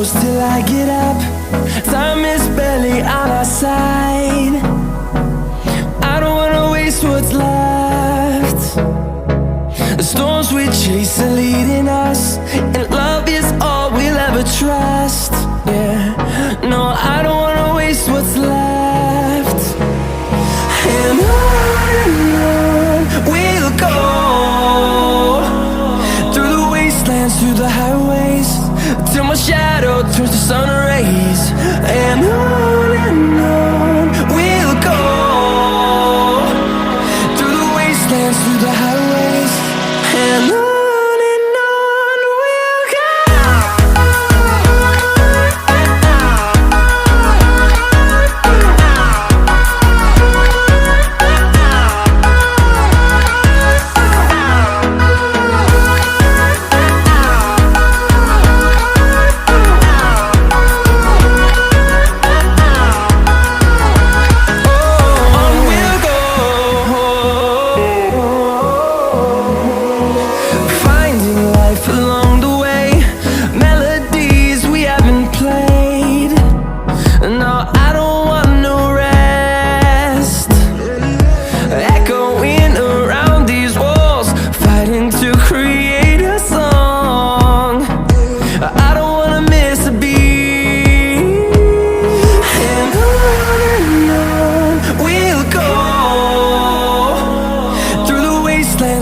close till I get up. Time is barely on our side. I don't wanna waste what's left. The storms we chase are leading us, and love is all we'll ever trust. Yeah, no, I don't wanna waste what's left. And on we'll go, through the wastelands, through the highways, till my shadow turns to sun rays. And on we'll go, through the wastelands, through the highways, and on.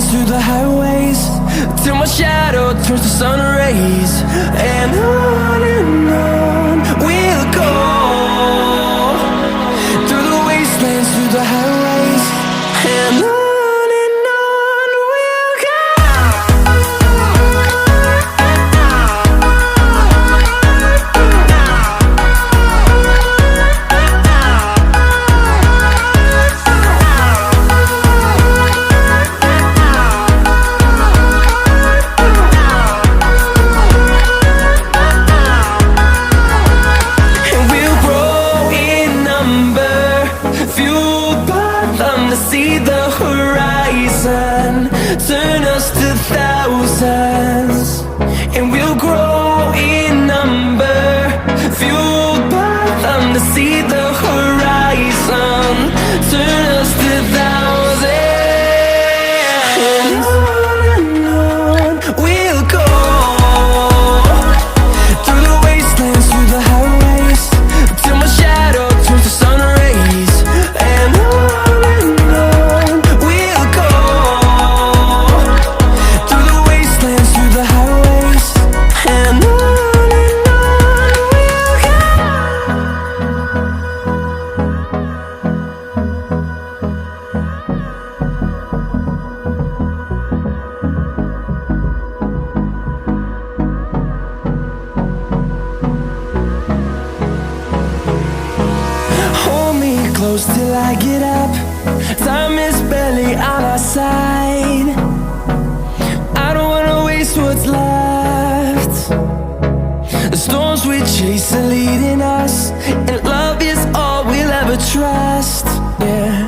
Through the highways, till my shadow turns to sun rays. And on we'll go, through the wastelands, through the highways, and on we'll go. See the horizon turn us to thousands, and we'll grow in number, fueled by them to see the horizon turn us to thousands. And on we'll go, through the wastelands, through the highways, till my shadow turns to sun rays. And close till I get up. Time is barely on our side. I don't wanna waste what's left. The storms we chase are leading us, and love is all we'll ever trust. Yeah,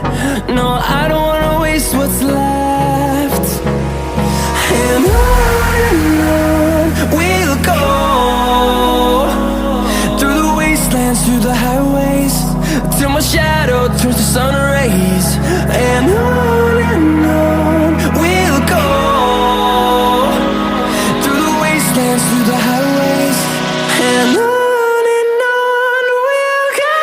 no, I don't wanna waste what's left. And on we'll go, through the wastelands, through the highways, till my shadow turns to sun rays. And on we'll go, through the wastelands, through the highways, and on we'll go.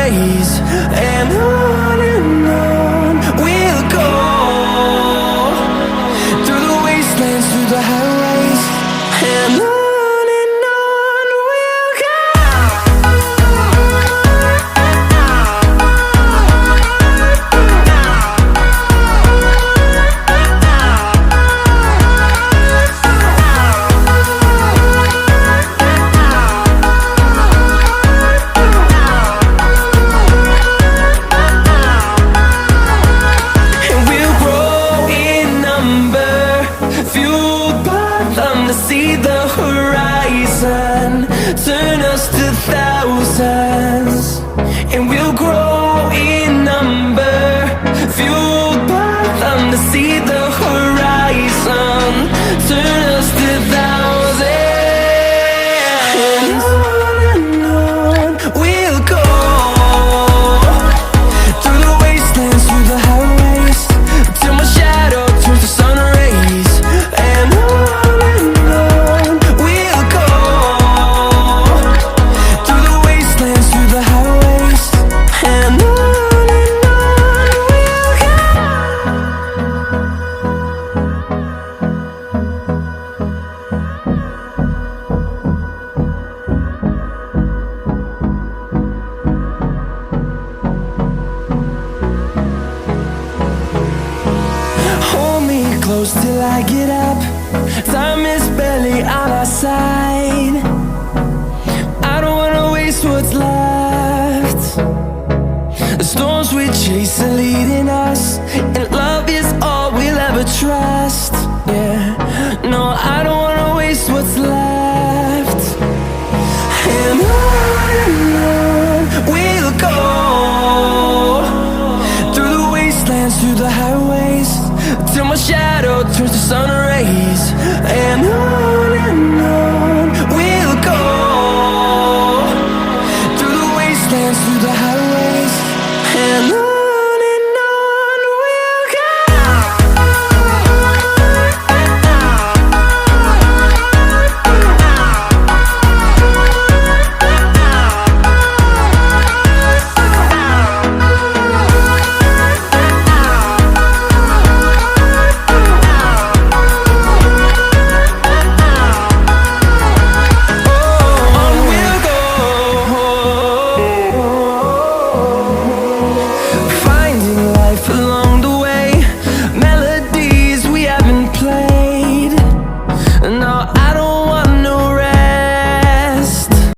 rays. And on we'll go, through the wastelands, through the highways. And on we'll go. See the horizon, turn us to thousands, and we'll grow in number, fueled by them to see the horizon, turn us to thousands. And on we'll go, through the wastelands, through the highways, till my shadow turns to sun rays. And on close till I get up. Time is barely on our side. I don't wanna waste what's left. The storms we chase are leading us, and love is all we'll ever trust. Yeah, no, I don't wanna waste what's left. And on